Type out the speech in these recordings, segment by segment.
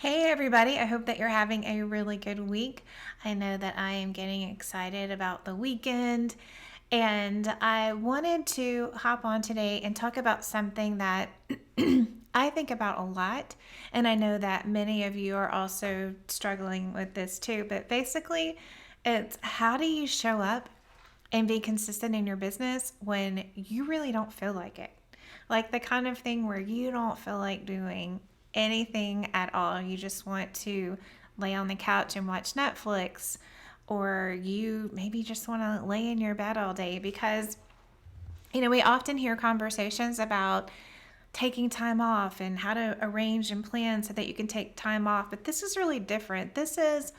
Hey everybody, I hope that you're having a really good week. I know that I am getting excited about the weekend, and I wanted to hop on today and talk about something that I think about a lot, and I know that many of you are also struggling with this too. But basically, it's how do you show up and be consistent in your business when you really don't feel like it? Like the kind of thing where you don't feel like doing anything at all. You just want to lay on the couch and watch Netflix, or you maybe just want to lay in your bed all day because, we often hear conversations about taking time off and how to arrange and plan so that you can take time off. But this is really different. This is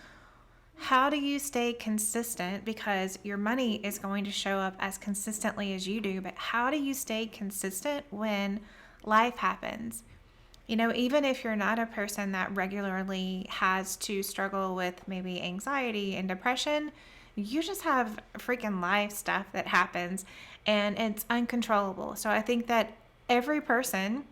how do you stay consistent, because your money is going to show up as consistently as you do, but how do you stay consistent when life happens? Even if you're not a person that regularly has to struggle with maybe anxiety and depression, you just have freaking life stuff that happens and it's uncontrollable. So I think that every person,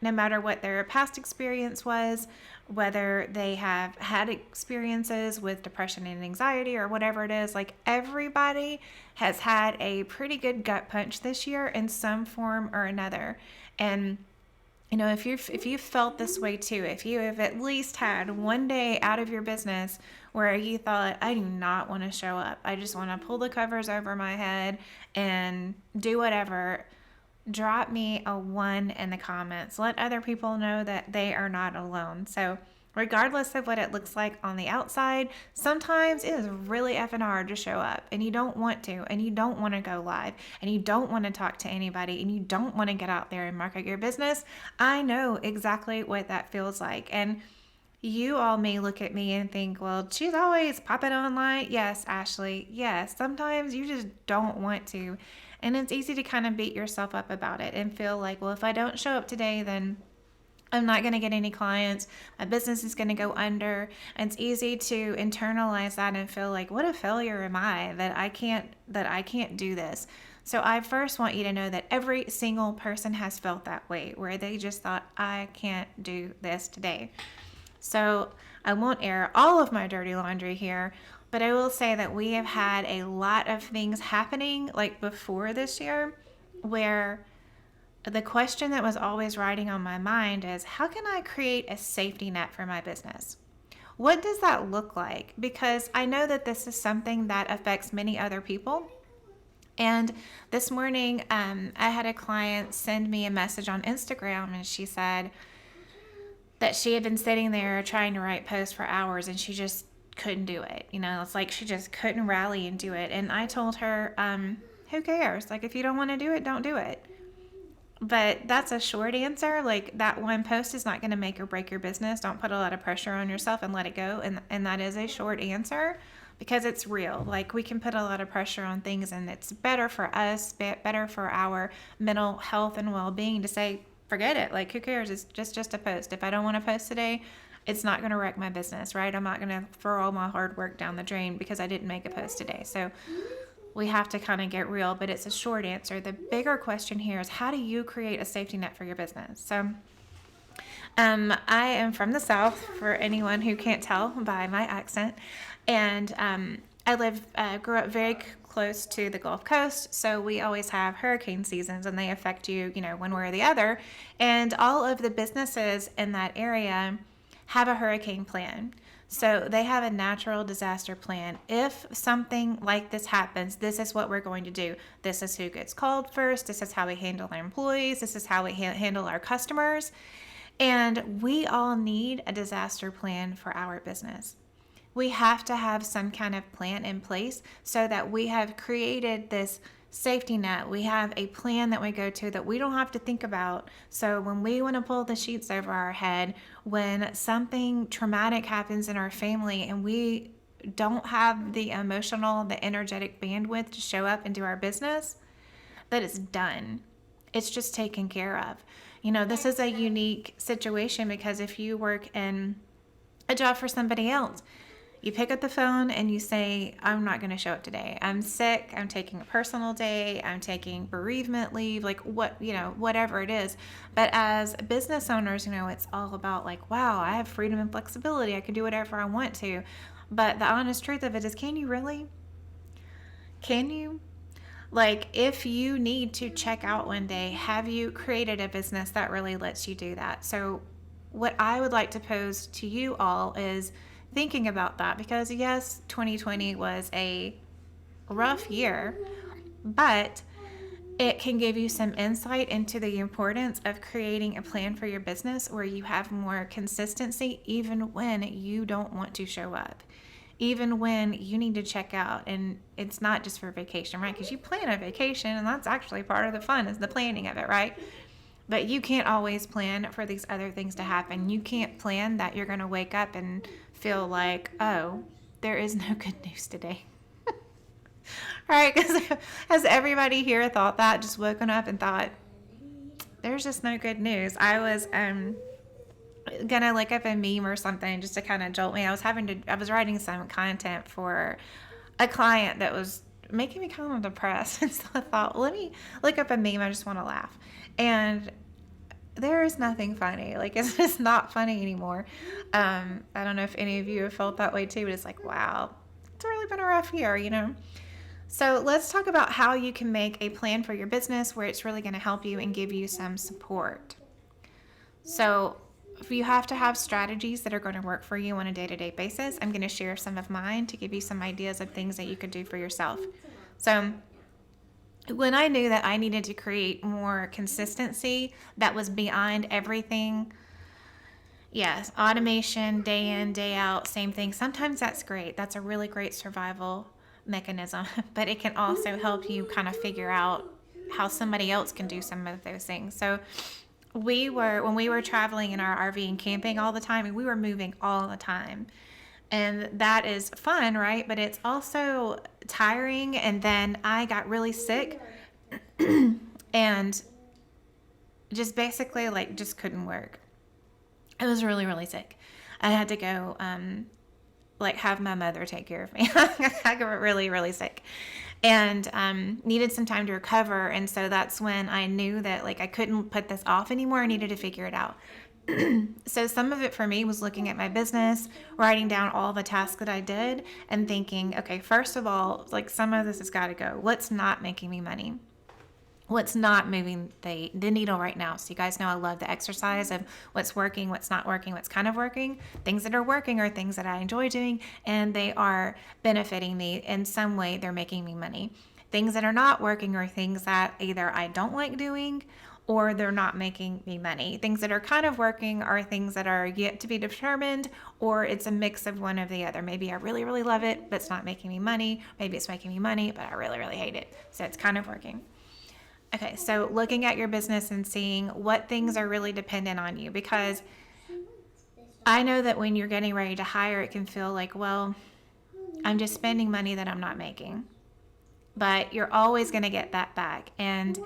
no matter what their past experience was, whether they have had experiences with depression and anxiety or whatever it is, like everybody has had a pretty good gut punch this year in some form or another. And if you felt this way too, if you have at least had one day out of your business where you thought, I do not want to show up, I just want to pull the covers over my head and do whatever, drop me a 1 in the comments. Let other people know that they are not alone. So regardless of what it looks like on the outside, sometimes it is really effing hard to show up and you don't want to, and you don't want to go live, and you don't want to talk to anybody, and you don't want to get out there and market your business. I know exactly what that feels like. And you all may look at me and think, well, she's always popping online. Yes, Ashley. Yes. Sometimes you just don't want to. And it's easy to kind of beat yourself up about it and feel like, well, if I don't show up today, then I'm not going to get any clients. My business is going to go under. And it's easy to internalize that and feel like, what a failure am I that I can't do this. So I first want you to know that every single person has felt that way, where they just thought, I can't do this today. So I won't air all of my dirty laundry here, but I will say that we have had a lot of things happening like before this year, where the question that was always riding on my mind is, how can I create a safety net for my business? What does that look like? Because I know that this is something that affects many other people. And this morning, I had a client send me a message on Instagram, and she said that she had been sitting there trying to write posts for hours and she just couldn't do it. It's like she just couldn't rally and do it. And I told her, who cares? Like, if you don't want to do it, don't do it. But that's a short answer. Like, that one post is not going to make or break your business. Don't put a lot of pressure on yourself and let it go. And that is a short answer, because it's real. Like, we can put a lot of pressure on things, and it's better for us, better for our mental health and well-being to say, forget it. Like, who cares? It's just a post. If I don't want to post today, it's not going to wreck my business, right? I'm not going to throw all my hard work down the drain because I didn't make a post today. So we have to kind of get real, but it's a short answer. The bigger question here is, how do you create a safety net for your business? So I am from the South, for anyone who can't tell by my accent. And grew up very close to the Gulf Coast, so we always have hurricane seasons, and they affect you, one way or the other. And all of the businesses in that area have a hurricane plan. So they have a natural disaster plan. If something like this happens, this is what we're going to do. This is who gets called first. This is how we handle our employees. This is how we handle our customers. And we all need a disaster plan for our business. We have to have some kind of plan in place so that we have created this safety net. We have a plan that we go to that we don't have to think about. So when we want to pull the sheets over our head, when something traumatic happens in our family and we don't have the emotional, the energetic bandwidth to show up and do our business, that it's done. It's just taken care of. This is a unique situation, because if you work in a job for somebody else, You pick up the phone and you say, I'm not going to show up today. I'm sick. I'm taking a personal day. I'm taking bereavement leave, like whatever it is. But as business owners, it's all about like, wow, I have freedom and flexibility. I can do whatever I want to. But the honest truth of it is, can you really? Can you? Like, if you need to check out one day, have you created a business that really lets you do that? So, what I would like to pose to you all is thinking about that, because yes, 2020 was a rough year, but it can give you some insight into the importance of creating a plan for your business where you have more consistency even when you don't want to show up, even when you need to check out. And it's not just for vacation, right? Because you plan a vacation, and that's actually part of the fun, is the planning of it, right? But you can't always plan for these other things to happen. You can't plan that you're going to wake up and feel like, oh, there is no good news today. Right? Because has everybody here thought that, just woken up and thought, there's just no good news? I was gonna look up a meme or something just to kind of jolt me. I was writing some content for a client that was making me kind of depressed, and so I thought, let me look up a meme. I just want to laugh, and there is nothing funny. Like, it's just not funny anymore. I don't know if any of you have felt that way too, but it's like, wow, it's really been a rough year. So let's talk about how you can make a plan for your business where it's really going to help you and give you some support. So if you have to have strategies that are going to work for you on a day-to-day basis, I'm going to share some of mine to give you some ideas of things that you could do for yourself. So when I knew that I needed to create more consistency that was beyond everything, yes, automation, day in, day out, same thing. Sometimes that's great. That's a really great survival mechanism, but it can also help you kind of figure out how somebody else can do some of those things. So when we were traveling in our RV and camping all the time, and we were moving all the time. And that is fun, right? But it's also tiring. And then I got really sick and just basically just couldn't work. I was really, really sick. I had to go have my mother take care of me. I got really, really sick and needed some time to recover. And so that's when I knew that I couldn't put this off anymore. I needed to figure it out. So some of it for me was looking at my business, writing down all the tasks that I did and thinking, okay, first of all, some of this has got to go. What's not making me money? What's not moving the needle right now? So you guys know I love the exercise of what's working, what's not working, what's kind of working. Things that are working are things that I enjoy doing, and they are benefiting me in some way. They're making me money. Things that are not working are things that either I don't like doing or they're not making me money. Things that are kind of working are things that are yet to be determined, or it's a mix of one or the other. Maybe I really, really love it, but it's not making me money. Maybe it's making me money, but I really, really hate it. So it's kind of working. Okay, so looking at your business and seeing what things are really dependent on you, because I know that when you're getting ready to hire, it can feel like, well, I'm just spending money that I'm not making. But you're always going to get that back. And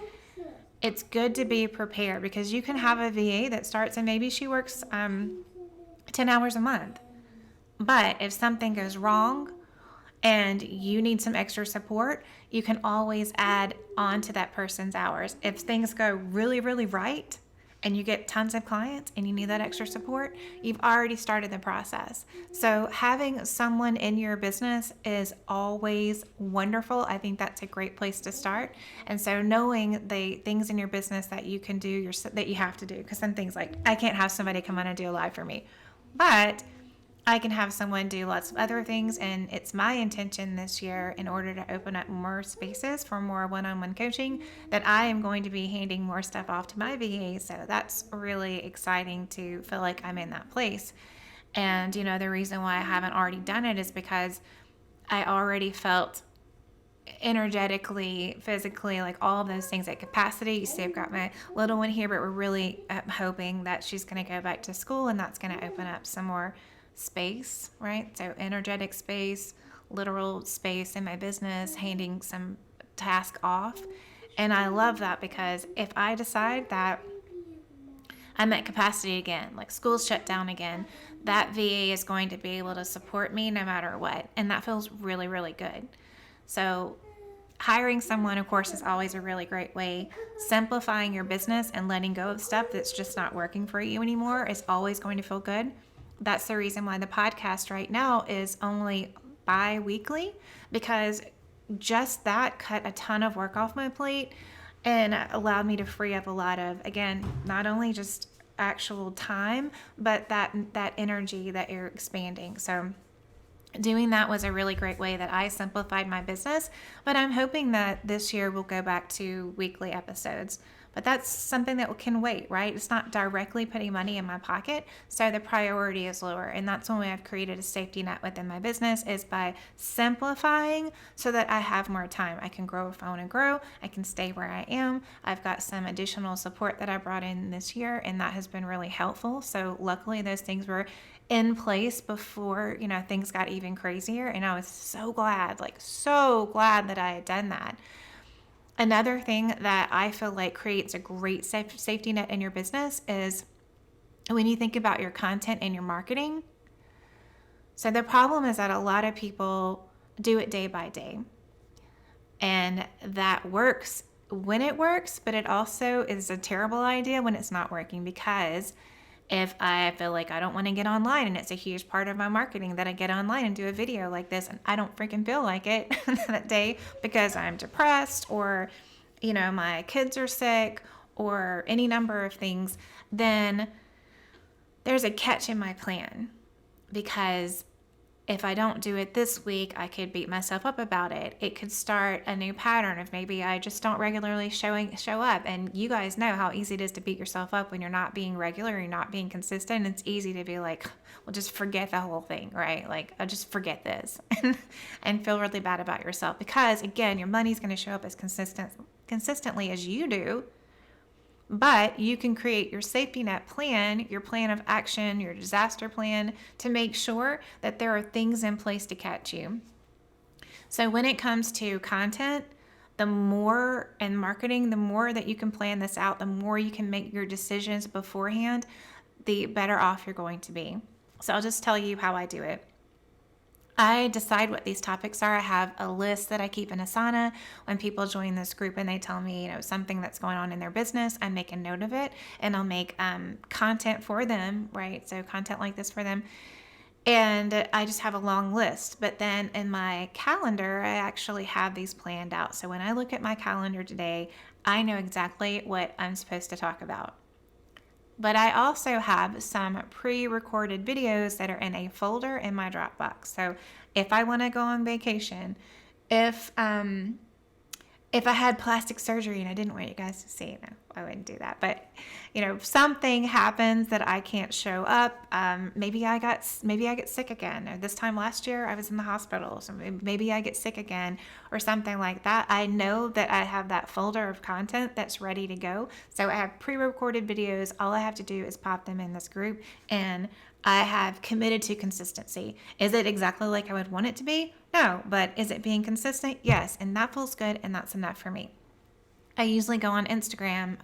it's good to be prepared, because you can have a VA that starts and maybe she works 10 hours a month. But if something goes wrong and you need some extra support, you can always add on to that person's hours. If things go really, really right and you get tons of clients and you need that extra support, you've already started the process. So having someone in your business is always wonderful. I think that's a great place to start. And so knowing the things in your business that you can do, that you have to do, because some things I can't have somebody come on and do a live for me, but I can have someone do lots of other things. And it's my intention this year, in order to open up more spaces for more one-on-one coaching, that I am going to be handing more stuff off to my VA. So that's really exciting to feel like I'm in that place. And, the reason why I haven't already done it is because I already felt energetically, physically, all of those things at capacity. You see, I've got my little one here, but we're really hoping that she's going to go back to school, and that's going to open up some more space, right? So energetic space, literal space in my business, handing some task off. And I love that, because if I decide that I'm at capacity again, like school's shut down again, that VA is going to be able to support me no matter what. And that feels really, really good. So hiring someone, of course, is always a really great way. Simplifying your business and letting go of stuff that's just not working for you anymore is always going to feel good. That's the reason why the podcast right now is only bi-weekly, because just that cut a ton of work off my plate and allowed me to free up a lot of, again, not only just actual time, but that energy that you're expanding. So doing that was a really great way that I simplified my business, but I'm hoping that this year we'll go back to weekly episodes. But that's something that can wait, right? It's not directly putting money in my pocket, so the priority is lower. And that's one way I've created a safety net within my business, is by simplifying so that I have more time. I can grow if I want to grow. I can stay where I am. I've got some additional support that I brought in this year, and that has been really helpful. So luckily those things were in place before, things got even crazier. And I was so glad that I had done that. Another thing that I feel like creates a great safety net in your business is when you think about your content and your marketing. So the problem is that a lot of people do it day by day. And that works when it works, but it also is a terrible idea when it's not working, because if I feel like I don't want to get online, and it's a huge part of my marketing that I get online and do a video like this, and I don't freaking feel like it that day because I'm depressed, or, my kids are sick, or any number of things, then there's a catch in my plan. Because if I don't do it this week, I could beat myself up about it. It could start a new pattern of maybe I just don't regularly show up. And you guys know how easy it is to beat yourself up when you're not being regular, you're not being consistent. It's easy to be like, well, just forget the whole thing, right? Like, I'll just forget this and feel really bad about yourself. Because again, your money's going to show up as consistently as you do. But you can create your safety net plan, your plan of action, your disaster plan, to make sure that there are things in place to catch you. So when it comes to content, the more, and marketing, the more that you can plan this out, the more you can make your decisions beforehand, the better off you're going to be. So I'll just tell you how I do it. I decide what these topics are. I have a list that I keep in Asana. When people join this group and they tell me, something that's going on in their business, I make a note of it, and I'll make content for them, right? So content like this for them. And I just have a long list. But then in my calendar, I actually have these planned out. So when I look at my calendar today, I know exactly what I'm supposed to talk about. But I also have some pre-recorded videos that are in a folder in my Dropbox. So if I want to go on vacation, if I had plastic surgery and I didn't want you guys to see, no, I wouldn't do that. But something happens that I can't show up. Maybe I get sick again. Or this time last year I was in the hospital, so maybe I get sick again or something like that. I know that I have that folder of content that's ready to go. So I have pre-recorded videos. All I have to do is pop them in this group, and I have committed to consistency. Is it exactly like I would want it to be? No, but is it being consistent? Yes, and that feels good, and that's enough for me. I usually go on Instagram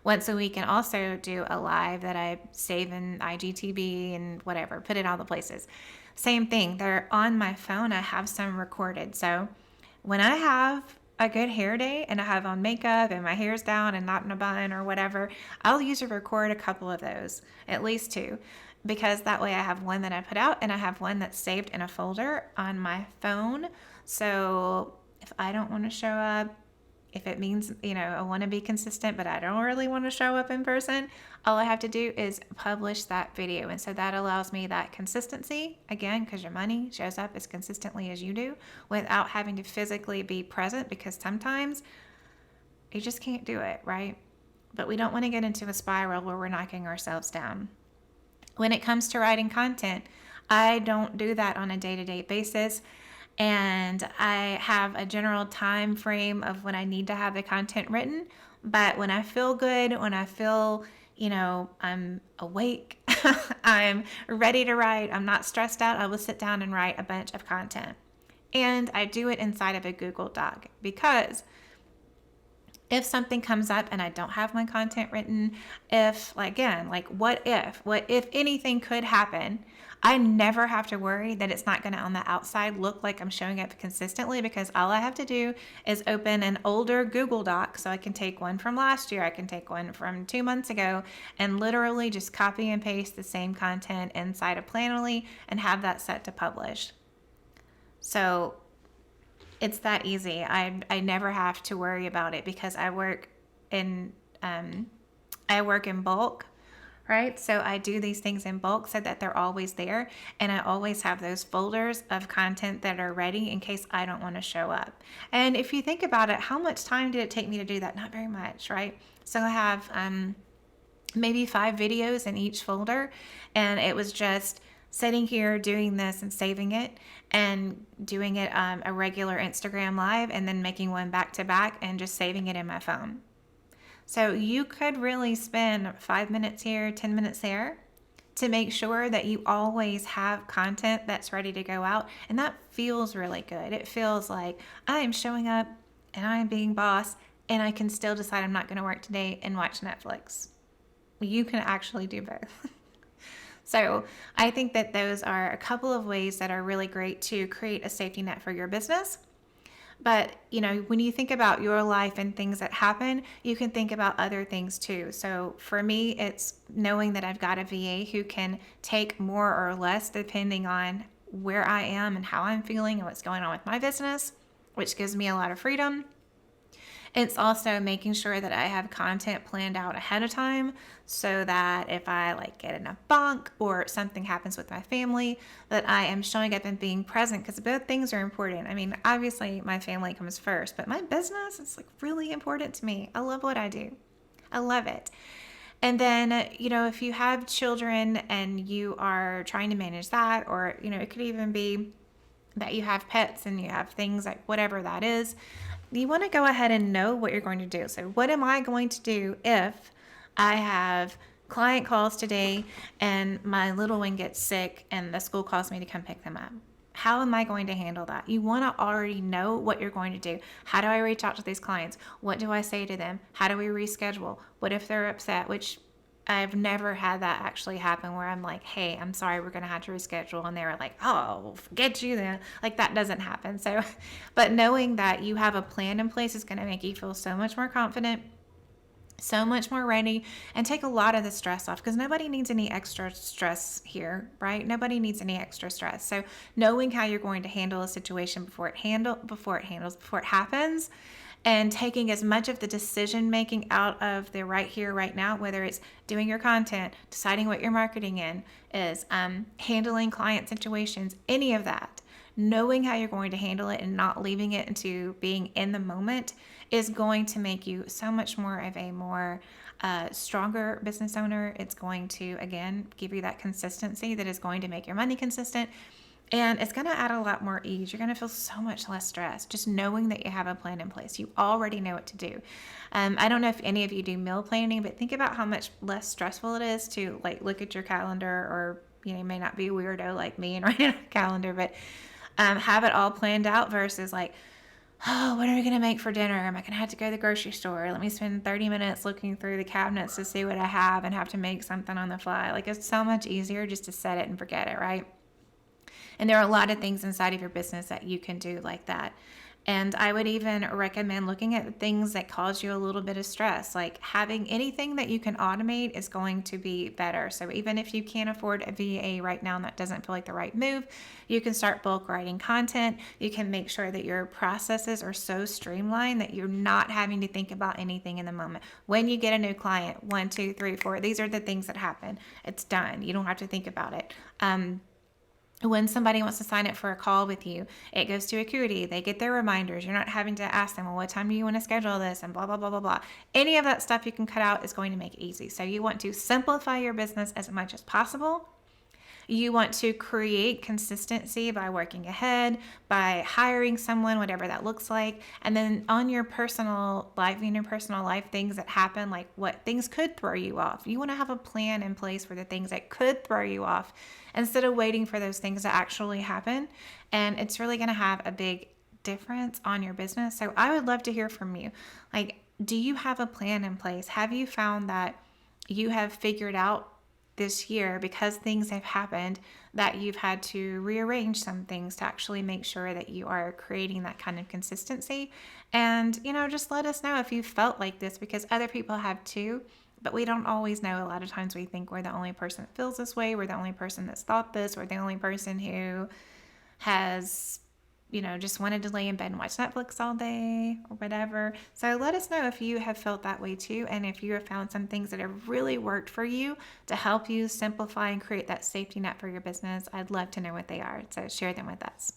once a week and also do a live that I save in IGTV and whatever, put it all the places. Same thing, they're on my phone. I have some recorded. So when I have a good hair day and I have on makeup and my hair's down and not in a bun or whatever, I'll usually record a couple of those, at least 2. Because that way I have one that I put out and I have one that's saved in a folder on my phone. So if I don't want to show up, if it means, I want to be consistent, but I don't really want to show up in person, all I have to do is publish that video. And so that allows me that consistency, again, because your money shows up as consistently as you do, without having to physically be present, because sometimes you just can't do it, right? But we don't want to get into a spiral where we're knocking ourselves down. When it comes to writing content, I don't do that on a day-to-day basis. And I have a general time frame of when I need to have the content written. But when I feel good, when I feel, I'm awake, I'm ready to write, I'm not stressed out, I will sit down and write a bunch of content. And I do it inside of a Google Doc, because If something comes up and I don't have my content written, if, like, again, like, what if anything could happen, I never have to worry that it's not going to on the outside look like I'm showing up consistently, because all I have to do is open an older Google Doc. So I can take one from last year, I can take one from 2 months ago, and literally just copy and paste the same content inside of Planoly and have that set to publish. So it's that easy. I never have to worry about it because in I work in bulk, right? So I do these things in bulk so that they're always there, and I always have those folders of content that are ready in case I don't want to show up. And if you think about it, how much time did it take me to do that? Not very much, right? So I have maybe 5 videos in each folder, and it was just sitting here doing this and saving it and doing it a regular Instagram live, and then making one back to back and just saving it in my phone. So you could really spend 5 minutes here, 10 minutes there to make sure that you always have content that's ready to go out. And that feels really good. It feels like I am showing up and I am being boss, and I can still decide I'm not going to work today and watch Netflix. You can actually do both. So I think that those are a couple of ways that are really great to create a safety net for your business. But, when you think about your life and things that happen, you can think about other things too. So for me, it's knowing that I've got a VA who can take more or less depending on where I am and how I'm feeling and what's going on with my business, which gives me a lot of freedom. It's also making sure that I have content planned out ahead of time so that if I get in a bunk or something happens with my family, that I am showing up and being present, because both things are important. I mean, obviously my family comes first, but my business is really important to me. I love what I do. I love it. And then, if you have children and you are trying to manage that, or, it could even be that you have pets and you have things like whatever that is, you want to go ahead and know what you're going to do. So what am I going to do if I have client calls today and my little one gets sick and the school calls me to come pick them up? How am I going to handle that? You want to already know what you're going to do. How do I reach out to these clients? What do I say to them? How do we reschedule? What if they're upset? Which I've never had that actually happen, where I'm like, hey, I'm sorry, we're going to have to reschedule. And they were like, oh, forget you then. That doesn't happen. So, but knowing that you have a plan in place is going to make you feel so much more confident, so much more ready, and take a lot of the stress off, because nobody needs any extra stress here, right? Nobody needs any extra stress. So knowing how you're going to handle a situation before it happens, and taking as much of the decision making out of the right here, right now, whether it's doing your content, deciding what your marketing is, handling client situations, any of that, knowing how you're going to handle it and not leaving it into being in the moment is going to make you so much more of a more stronger business owner. It's going to, again, give you that consistency that is going to make your money consistent. And it's going to add a lot more ease. You're going to feel so much less stress just knowing that you have a plan in place. You already know what to do. I don't know if any of you do meal planning, but think about how much less stressful it is to look at your calendar, or you may not be a weirdo like me and write it on a calendar, but have it all planned out versus oh, what are we going to make for dinner? Am I going to have to go to the grocery store? Let me spend 30 minutes looking through the cabinets to see what I have and have to make something on the fly. It's so much easier just to set it and forget it, right? And there are a lot of things inside of your business that you can do like that. And I would even recommend looking at things that cause you a little bit of stress. Having anything that you can automate is going to be better. So even if you can't afford a VA right now and that doesn't feel like the right move, you can start bulk writing content. You can make sure that your processes are so streamlined that you're not having to think about anything in the moment. When you get a new client, 1, 2, 3, 4, these are the things that happen. It's done. You don't have to think about it. When somebody wants to sign up for a call with you, it goes to Acuity. They get their reminders. You're not having to ask them, well, what time do you want to schedule this? And blah, blah, blah, blah, blah. Any of that stuff you can cut out is going to make it easy. So you want to simplify your business as much as possible. You want to create consistency by working ahead, by hiring someone, whatever that looks like. And then on your personal life, things that happen, what things could throw you off. You want to have a plan in place for the things that could throw you off instead of waiting for those things to actually happen. And it's really going to have a big difference on your business. So I would love to hear from you. do you have a plan in place? Have you found that you have figured out this year, because things have happened, that you've had to rearrange some things to actually make sure that you are creating that kind of consistency? And, just let us know if you felt like this, because other people have too. But we don't always know. A lot of times we think we're the only person that feels this way. We're the only person that's thought this. We're the only person who has, just wanted to lay in bed and watch Netflix all day or whatever. So let us know if you have felt that way too, and if you have found some things that have really worked for you to help you simplify and create that safety net for your business. I'd love to know what they are. So share them with us.